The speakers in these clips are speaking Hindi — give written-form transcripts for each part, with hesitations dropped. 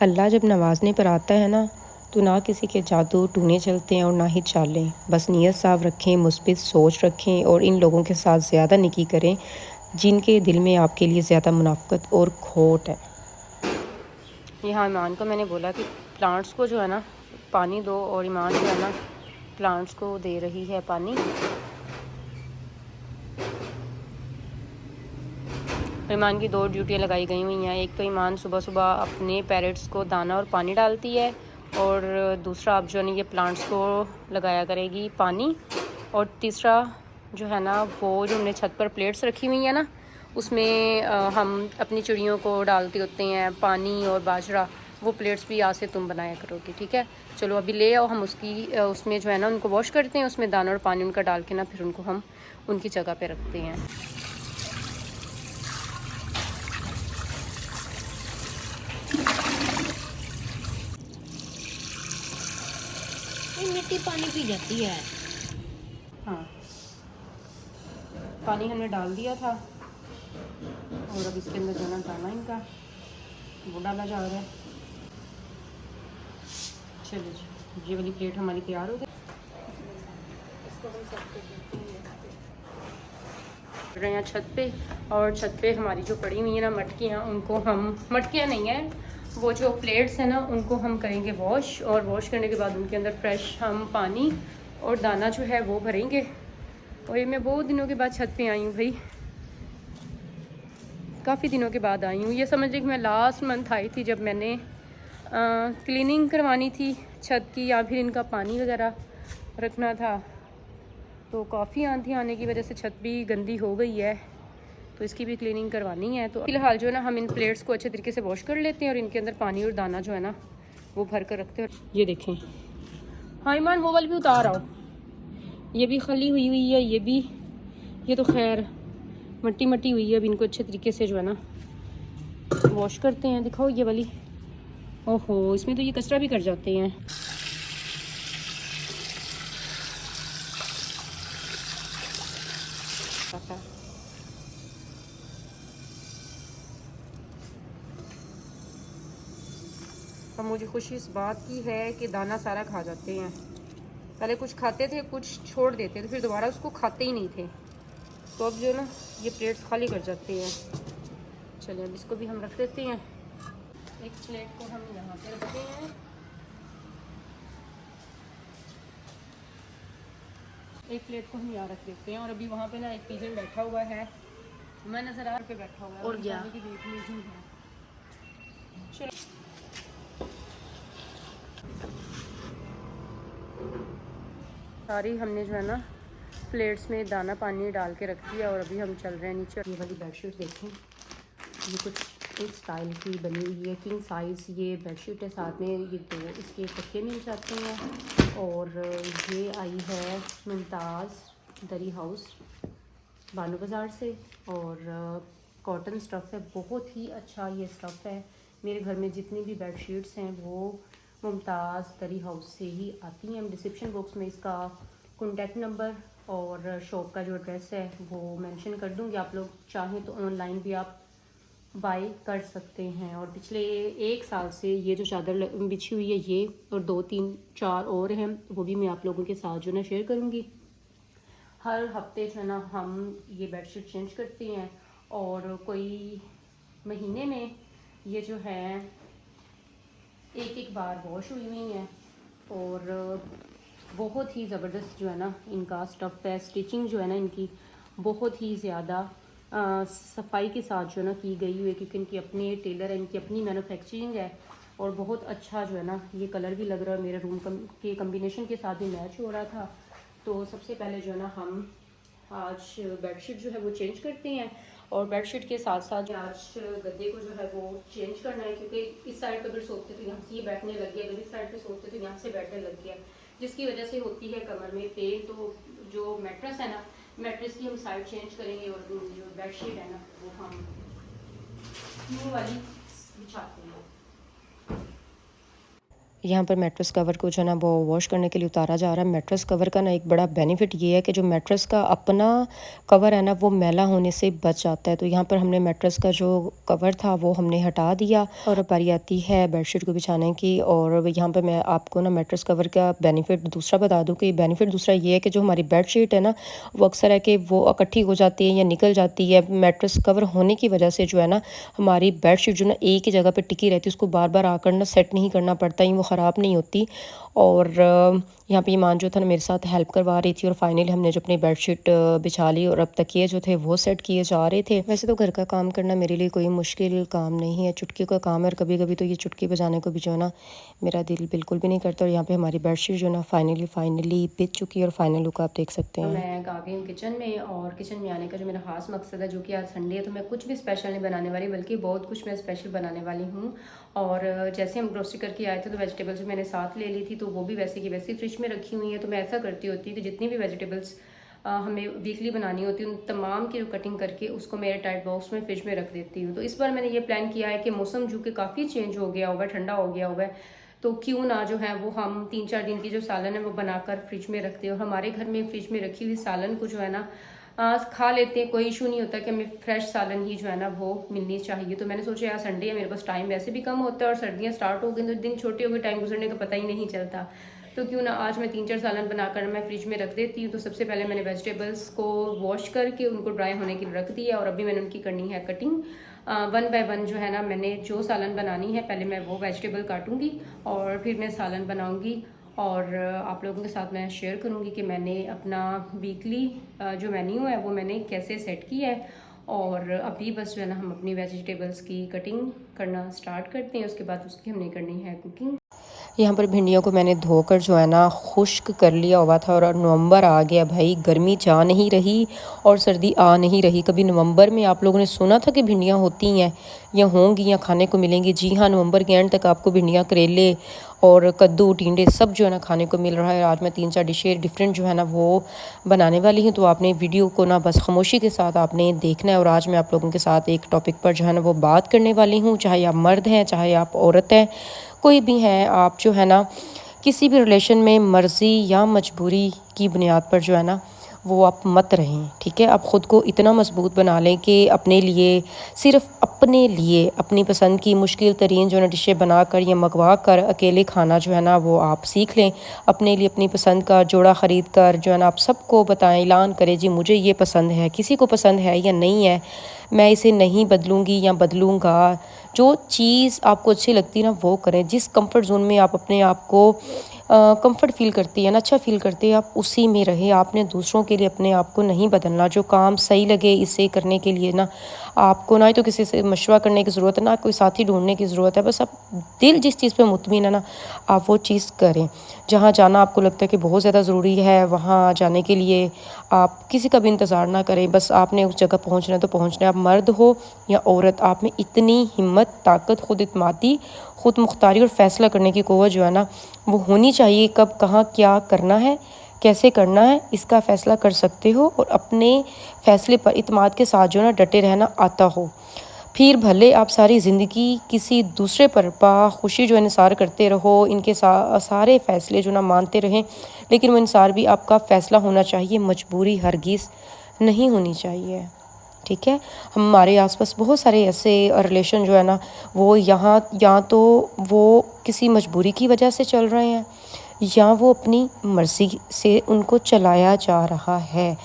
अल्लाह जब नवाजने पर आता है ना, तो ना किसी के जादू टूने चलते हैं और ना ही चालें। बस नीयत साफ रखें, मुस्बित सोच रखें और इन लोगों के साथ ज़्यादा नेकी करें जिनके दिल में आपके लिए ज़्यादा मुनाफ़क़त और खोट है। यहाँ ईमान को मैंने बोला कि प्लांट्स को जो है ना पानी दो, और ईमान जो है ना प्लांट्स को दे रही है पानी। ईमान की दो ड्यूटियाँ लगाई गई हुई हैं। एक तो ईमान सुबह सुबह अपने पैरेट्स को दाना और पानी डालती है, और दूसरा अब जो है ना ये प्लांट्स को लगाया करेगी पानी। और तीसरा जो है ना वो जो हमने छत पर प्लेट्स रखी हुई है ना, उसमें हम अपनी चिड़ियों को डालते होते हैं पानी और बाजरा। वो प्लेट्स भी आज से तुम बनाया करोगी, ठीक है? चलो अभी ले आओ, हम उसमें जो है ना उनको वॉश करते हैं, उसमें दाना और पानी उनका डाल के ना फिर उनको हम उनकी जगह पे रखते हैं। मिट्टी पानी पी जाती है। हाँ, पानी हमने डाल दिया था, और अब इसके अंदर जो है ना दाना इनका वो डाला जा रहा है। चलिए जी, ये वाली प्लेट हमारी तैयार हो गई। इसको हम सर्व कर देते हैं यहाँ छत पे। और छत पे हमारी जो पड़ी हुई है ना मटकियाँ, उनको हम, मटकियाँ नहीं है वो जो प्लेट्स हैं ना, उनको हम करेंगे वॉश। और वॉश करने के बाद उनके अंदर फ्रेश हम पानी और दाना जो है वो भरेंगे। और ये मैं बहुत दिनों के बाद छत पे आई हूँ भाई, काफ़ी दिनों के बाद आई हूँ। ये समझ लीजिए कि मैं लास्ट मंथ आई थी जब मैंने क्लीनिंग करवानी थी छत की, या फिर इनका पानी वगैरह रखना था। तो काफ़ी आंधी आने की वजह से छत भी गंदी हो गई है, तो इसकी भी क्लीनिंग करवानी है। तो फिलहाल जो है ना हम इन प्लेट्स को अच्छे तरीके से वॉश कर लेते हैं, और इनके अंदर पानी और दाना जो है ना वो भर कर रखते हैं। ये देखें, हाँ ईमान वो वाली भी उतार आओ, ये भी खली हुई हुई है, ये तो खैर मट्टी मट्टी हुई है। अब इनको अच्छे तरीके से जो है ना वॉश करते हैं। दिखाओ ये वाली, ओहो इसमें तो ये कचरा भी कर जाते हैं। अब मुझे खुशी इस बात की है कि दाना सारा खा जाते हैं। पहले कुछ खाते थे, कुछ छोड़ देते थे, फिर दोबारा उसको खाते ही नहीं थे। तो अब जो है ना ये प्लेट्स खाली कर जाते हैं। चलिए अब इसको भी हम रख देते हैं। एक प्लेट को हम यहाँ पे रखते हैं, एक प्लेट को हम यहाँ रख देते हैं। और अभी वहाँ पे ना एक पिजन बैठा हुआ है, मैं नजर आ पे बैठा हुआ है, और क्या की देख ली ही है। सारी हमने जो है ना प्लेट्स में दाना पानी डाल के रख दिया, और अभी हम चल रहे हैं नीचे। ये वाली बेडशीट देखें, ये कुछ इस स्टाइल की बनी हुई है, किंग साइज़ ये बेडशीट है। साथ में ये दो इसके तकिए मिल जाते हैं। और ये आई है मुमताज़ दरी हाउस बानो बाज़ार से, और कॉटन स्टफ़ है, बहुत ही अच्छा ये स्टफ़ है। मेरे घर में जितनी भी बेडशीट्स हैं वो मुमताज़ दरी हाउस से ही आती हैं। डिस्क्रिप्शन बॉक्स में इसका कॉन्टैक्ट नंबर और शॉप का जो एड्रेस है वो मेंशन कर दूँगी। आप लोग चाहें तो ऑनलाइन भी आप बाई कर सकते हैं। और पिछले 1 साल से ये जो चादर बिछी हुई है ये, और 2 3 4 और हैं, वो भी मैं आप लोगों के साथ जो है ना शेयर करूँगी। हर हफ्ते जो है ना हम ये बेडशीट चेंज करते हैं, और कोई महीने में ये जो है एक बार वॉश हुई हुई हैं। और बहुत ही ज़बरदस्त जो है ना इनका स्टफ़ है। स्टिचिंग जो है ना इनकी बहुत ही ज़्यादा सफाई के साथ जो है ना की गई हुई है, क्योंकि इनकी अपनी टेलर है, इनकी अपनी मैन्युफैक्चरिंग है। और बहुत अच्छा जो है ना ये कलर भी लग रहा है, मेरे रूम के कम्बिनेशन के साथ भी मैच हो रहा था। तो सबसे पहले जो है ना हम आज बेडशीट जो है वो चेंज करते हैं, और बेडशीट के साथ साथ आज गद्दे को जो है वो चेंज करना है, क्योंकि इस साइड पर अगर सोते तो यहाँ से ये बैठने लग गया, अगर इस साइड पे सोते तो यहाँ से बैठने लग गया, जिसकी वजह से होती है कमर में पेन। तो जो मैट्रेस है ना, मैट्रेस की हम साइड चेंज करेंगे, और जो बेडशीट है ना वो हम न्यू वाली बिछाते हैं। यहाँ पर मैट्रेस कवर को जो है ना वो वॉश करने के लिए उतारा जा रहा है। मैट्रेस कवर का ना एक बड़ा बेनिफिट ये है कि जो मैट्रेस का अपना कवर है ना वो मैला होने से बच जाता है। तो यहाँ पर हमने मैट्रेस का जो कवर था वो हमने हटा दिया और अब बारी आती है बेडशीट को बिछाने की। और यहाँ पर मैं आपको ना मैट्रेस कवर का बेनिफिट दूसरा बता दूँ कि बेनिफिट दूसरा ये है कि जो हमारी बेडशीट है ना वो अक्सर है कि वो इकट्ठी हो जाती है या निकल जाती है। मैट्रेस कवर होने की वजह से जो है ना हमारी बेडशीट जो ना एक ही जगह पर टिकी रहती है, उसको बार बार आकर ना सेट नहीं करना पड़ता, वो ख़राब नहीं होती। और यहाँ पे ईमान जो था ना मेरे साथ हेल्प करवा रही थी और फाइनली हमने जो अपनी बेडशीट बिछा ली और अब तकिए जो थे वो सेट किए जा रहे थे। वैसे तो घर का काम करना मेरे लिए कोई मुश्किल काम नहीं है, चुटकी का काम है। और कभी कभी तो ये चुटकी बजाने को भी जो है ना मेरा दिल बिल्कुल भी नहीं करता। और यहाँ पे हमारी बेडशीट जो है ना फाइनली बिछ चुकी है और फाइनल लुक आप देख सकते हैं। मैं आ गई हूँ किचन में और किचन में आने का जो मेरा खास मकसद है, जो कि आज संडे है तो मैं कुछ भी स्पेशल नहीं बनाने वाली, बल्कि बहुत कुछ मैं स्पेशल बनाने वाली हूँ। और जैसे हम ग्रोसरी करके आए थे तो वेजिटेबल्स भी मैंने साथ ले ली थी, तो वो भी वैसे की वैसे फ्रिज में रखी हुई है। तो मैं ऐसा करती होती कि जितनी भी वेजिटेबल्स हमें वीकली बनानी होती है उन तमाम की जो कटिंग करके उसको मेरे टाइट बॉक्स में फ्रिज में रख देती हूँ। तो इस बार मैंने ये प्लान किया है कि मौसम जो कि काफ़ी चेंज हो गया हुआ है, ठंडा हो गया हुआ है, तो क्यों ना जो है वो हम 3-4 दिन की जो सालन है वो बनाकर फ्रिज में रखते हैं। और हमारे घर में फ्रिज में रखी हुई सालन को जो है ना खा लेते हैं, कोई इशू नहीं होता कि हमें फ्रेश सालन ही जो है ना वो मिलनी चाहिए। तो मैंने सोचा यार संडे है, मेरे पास टाइम वैसे भी कम होता है और सर्दियाँ स्टार्ट हो गई तो दिन छोटे हो गए, टाइम गुजरने का पता ही नहीं चलता। तो क्यों ना आज मैं 3-4 सालन बनाकर मैं फ्रिज में रख देती हूँ। तो सबसे पहले मैंने वेजिटेबल्स को वॉश करके उनको ड्राई होने के लिए रख दिया और अभी मैंने उनकी करनी है कटिंग। 1 बाय 1 जो है ना मैंने जो सालन बनानी है पहले मैं वो वेजिटेबल काटूंगी और फिर मैं सालन बनाऊंगी। और आप लोगों के साथ मैं शेयर करूंगी कि मैंने अपना वीकली जो मेन्यू है वो मैंने कैसे सेट किया है। और अभी बस जो है ना हम अपनी वेजिटेबल्स की कटिंग करना स्टार्ट करते हैं, उसके बाद उसकी हमने करनी है कुकिंग। यहाँ पर भिंडियों को मैंने धोकर जो है ना खुश्क कर लिया हुआ था और नवंबर आ गया भाई, गर्मी जा नहीं रही और सर्दी आ नहीं रही। कभी नवंबर में आप लोगों ने सुना था कि भिंडियाँ होती हैं या होंगी या खाने को मिलेंगी? जी हाँ, नवंबर के एंड तक आपको भिंडियाँ, करेले और कद्दू, टिंडे सब जो है ना खाने को मिल रहा है। आज मैं 3-4 डिशें डिफरेंट जो है ना वो बनाने वाली हूँ, तो आपने वीडियो को ना बस खामोशी के साथ आपने देखना है। और आज मैं आप लोगों के साथ एक टॉपिक पर जो है ना वो बात करने वाली हूँ। चाहे आप मर्द हैं, चाहे आप औरत हैं, कोई भी हैं, आप जो है ना किसी भी रिलेशन में मर्ज़ी या मजबूरी की बुनियाद पर जो है ना वो आप मत रहें, ठीक है? आप ख़ुद को इतना मजबूत बना लें कि अपने लिए, सिर्फ अपने लिए अपनी पसंद की मुश्किल तरीन जो है ना डिशें बनाकर या मंगवा कर अकेले खाना जो है ना वो आप सीख लें। अपने लिए अपनी पसंद का जोड़ा ख़रीद कर जो है ना आप सबको बताएं, ऐलान करें जी मुझे ये पसंद है, किसी को पसंद है या नहीं है, मैं इसे नहीं बदलूँगी या बदलूँगा। जो चीज़ आपको अच्छी लगती है ना वो करें। जिस कंफर्ट जोन में आप अपने आप को कंफर्ट फील करती है ना, अच्छा फील करती है, आप उसी में रहें। आपने दूसरों के लिए अपने आप को नहीं बदलना। जो काम सही लगे इसे करने के लिए ना आपको ना ही तो किसी से मशवरा करने की ज़रूरत है, ना कोई साथी ढूंढने की ज़रूरत है। बस आप दिल जिस चीज़ पे मुतमिन है ना आप वो चीज़ करें। जहाँ जाना आपको लगता है कि बहुत ज़्यादा ज़रूरी है वहाँ जाने के लिए आप किसी का भी इंतज़ार ना करें। बस आपने उस जगह पहुँचना है तो पहुँचना है। आप मर्द हो या औरत, आप में इतनी हिम्मत, ताकत, खुद इत्मीनादी, खुद मुख्तारी और फ़ैसला करने की क़ुव्वत जो है ना वो होनी चाहिए। कब कहाँ क्या करना है, कैसे करना है, इसका फ़ैसला कर सकते हो और अपने फ़ैसले पर इत्मीनाद के साथ जो है ना डटे रहना आता हो। फिर भले आप सारी ज़िंदगी किसी दूसरे पर बाखुशी जो है निसार करते रहो, इनके सारे फ़ैसले जो ना मानते रहें, लेकिन वो निसार भी आपका फ़ैसला होना चाहिए, मजबूरी हरगिज़ नहीं होनी चाहिए, ठीक है? हमारे आसपास बहुत सारे ऐसे रिलेशन जो है ना वो यहाँ तो वो किसी मजबूरी की वजह से चल रहे हैं या वो अपनी मर्ज़ी से उनको चलाया जा रहा है।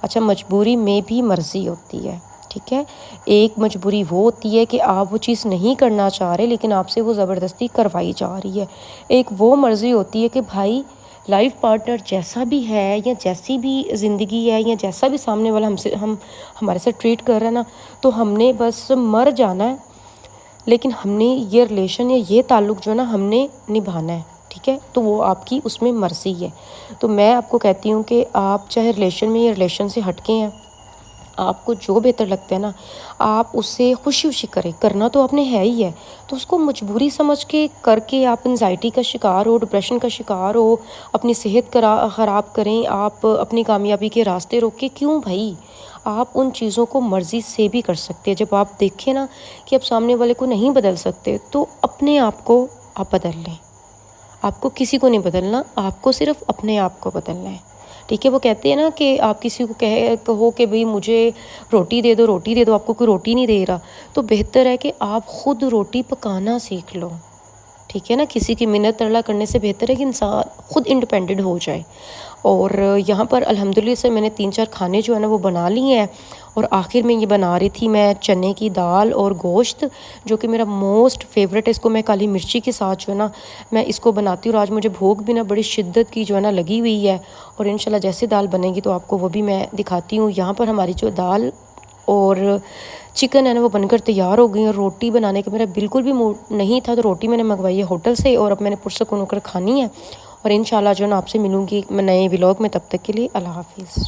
अच्छा, मजबूरी में भी मर्ज़ी होती है, ठीक है? एक मजबूरी वो होती है कि आप वो चीज़ नहीं करना चाह रहे लेकिन आपसे वो ज़बरदस्ती करवाई जा रही है। एक वो मर्ज़ी होती है कि भाई लाइफ पार्टनर जैसा भी है या जैसी भी ज़िंदगी है या जैसा भी सामने वाला हमारे साथ ट्रीट कर रहा है ना, तो हमने बस मर जाना है, लेकिन हमने ये रिलेशन या ये ताल्लुक़ जो है ना हमने निभाना है, ठीक है? तो वो आपकी उसमें मर्ज़ी है। तो मैं आपको कहती हूँ कि आप चाहे रिलेशन में या रिलेशन से हटके हैं, आपको जो बेहतर लगता है ना आप उससे खुशी करें। करना तो आपने है ही है, तो उसको मजबूरी समझ के करके आप एंजाइटी का शिकार हो, डिप्रेशन का शिकार हो, अपनी सेहत ख़राब करें, आप अपनी कामयाबी के रास्ते रोके क्यों भाई? आप उन चीज़ों को मर्ज़ी से भी कर सकते हैं। जब आप देखें ना कि आप सामने वाले को नहीं बदल सकते तो अपने आप को आप बदल लें। आपको किसी को नहीं बदलना, आपको सिर्फ अपने आप को बदलना है, ठीक है। वो कहते हैं ना कि आप किसी को कहो कि भाई मुझे रोटी दे दो, आपको कोई रोटी नहीं दे रहा, तो बेहतर है कि आप ख़ुद रोटी पकाना सीख लो, ठीक है ना। किसी की मिन्नत तरला करने से बेहतर है कि इंसान ख़ुद इंडिपेंडेंट हो जाए। और यहाँ पर अल्हम्दुलिल्लाह से मैंने 3-4 खाने जो है ना वो बना लिए हैं। और आखिर में ये बना रही थी मैं चने की दाल और गोश्त, जो कि मेरा मोस्ट फेवरेट है। इसको मैं काली मिर्ची के साथ जो है ना मैं इसको बनाती हूँ। और आज मुझे भूख भी ना बड़ी शिद्दत की जो है ना लगी हुई है, और इंशाल्लाह जैसे दाल बनेगी तो आपको वो भी मैं दिखाती हूँ। यहाँ पर हमारी जो दाल और चिकन है ना वो बनकर तैयार हो गई। और रोटी बनाने का मेरा बिल्कुल भी मूड नहीं था, तो रोटी मैंने मंगवाई है होटल से, और अब मैंने पुरसकून होकर खानी है। और इंशाल्लाह जो है ना आपसे मिलूँगी मैं नए व्लॉग में। तब तक के लिए अल्लाह हाफिज़।